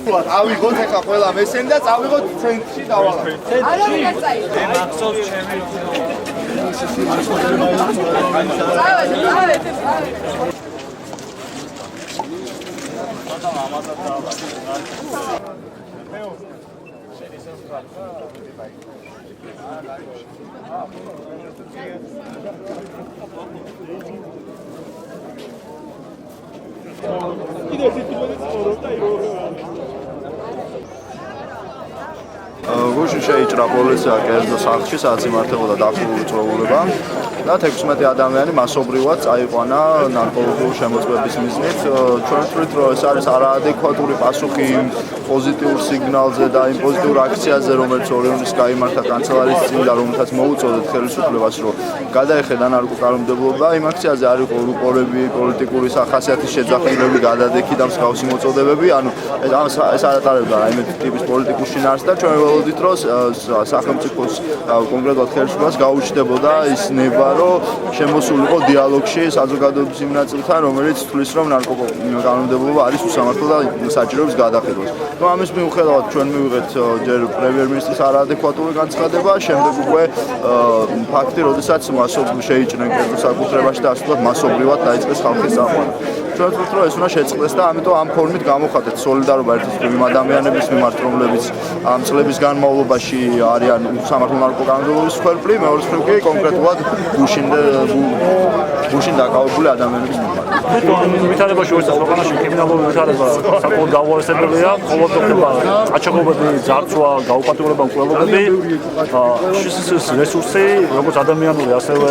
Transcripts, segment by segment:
სიტყვა ავიღოთ ეხა ყველა მესენი და წავიღოთ ცენტრში დავალავთ. არა წაიღო. მახსოვს ჩემი გუშინ შეიჭრა პოლიცია კერძო სახლში, სადაც იმართებოდა დახურული წვეულება და 16 ადამიანი მასობრივად წაიყვანა ნარკოტიკული შემოწმების მიზნით. ჩვენ ვთვლით, რომ ეს არის არაადეკვატური პასუხი იმ პოზიტიურ სიგნალზე და იმ პოზიტიურ აქციაზე, რომელიც ორიონის გაიმართა კანცელარიის წინ და რომელთაც მოუწოდეთ ხელისუფლებას, რომ გადაეხედა ნარკოკანონმდებლობა. იმ აქციაზე არ იყო რუპორები, პოლიტიკური სახასიათის შეძახილები, გადადექი და მსგავსი მოწოდებები. ანუ ეს არ ატარებდა რაიმე ტიპის პოლიტიკურ შინაარსს და ჩვენ ველოდით, რომ სახელმწიფოს კონკრეტულად ხელისუფლებას გაუჩნდებოდა ის ნება, რომ შემოსულიყო დიალოგში საზოგადოების იმ ნაწილთან, რომელიც თვლის, რომ ნარკოკანონმდებლობა არის უსამართლო და საჭიროებს გადახედვას. ამის მიუხედავად ჩვენ მივიღეთ ჯერ პრემიერ-მინისტრის არაადეკვატური განცხადება, შემდეგ უკვე ფაქტი, როდესაც შეიჭრნენ კერძო საკუთრებაში და ასულად მასობრივად დაიწყეს ხალხის წამყვანა. ჩვენ ვთქვით, რომ ეს უნდა შეწყდეს და ამიტომ ამ ფორმით გამოვხატეთ სოლიდარობა ერთის იმ ადამიანების მიმართ, რომლებიც ამ წლების განმავლობაში არიან სამართლო ნარკოკანონმდებლობის მსხვერპლი, მეორე მხრივ კი კონკრეტულად გუშინ დაკავებული ადამიანების მიმართ. ვითარებაში ვერცად ქვეყანაში კრიმინალური ვითარება საკმაოდ გაუარესებელია, ყოველდღე ხდება აჩაღობები, ძარცვა, გაუპატიურება, მკვლელობები. შის რესურსი, როგორც ადამიანური, ასევე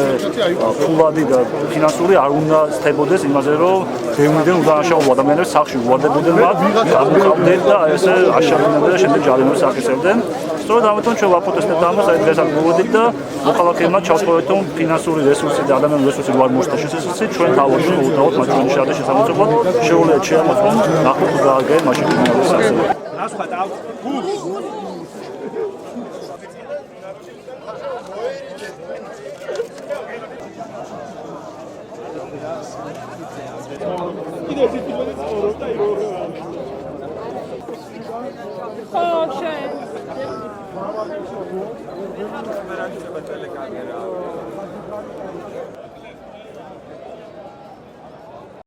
ფულადი და ფინანსური არ უნდა სთებოდეს იმაზე, რომ ბევრიდან უდანაშაულო ადამიანებს სახლში უვარდებოდნენ მათ, გამოყავდნენ და ესე აშავებდნენ და შემდეგ ჯარიმას აკისრებდნენ. სწორედ ამიტომ ჩვენ ვაპროტესტებთ ამას, აი დღეს აქ მოვედით და მოქალაქეებმა ჩავსწორეთ, რომ ფინანსური რესურსი და ადამიანური რესურსი რო არ მოხდეს შესაძლოა, ჩვენ თავში მოვუთავოთ მათ ჩვენი შარდის შესამოწმებლად, შეუძლიათ შეამოწმონ, ნახოთ თუ გააგენ მაშინ კრიმინალის სასწავლო. რას ხატავ? Oh, shit.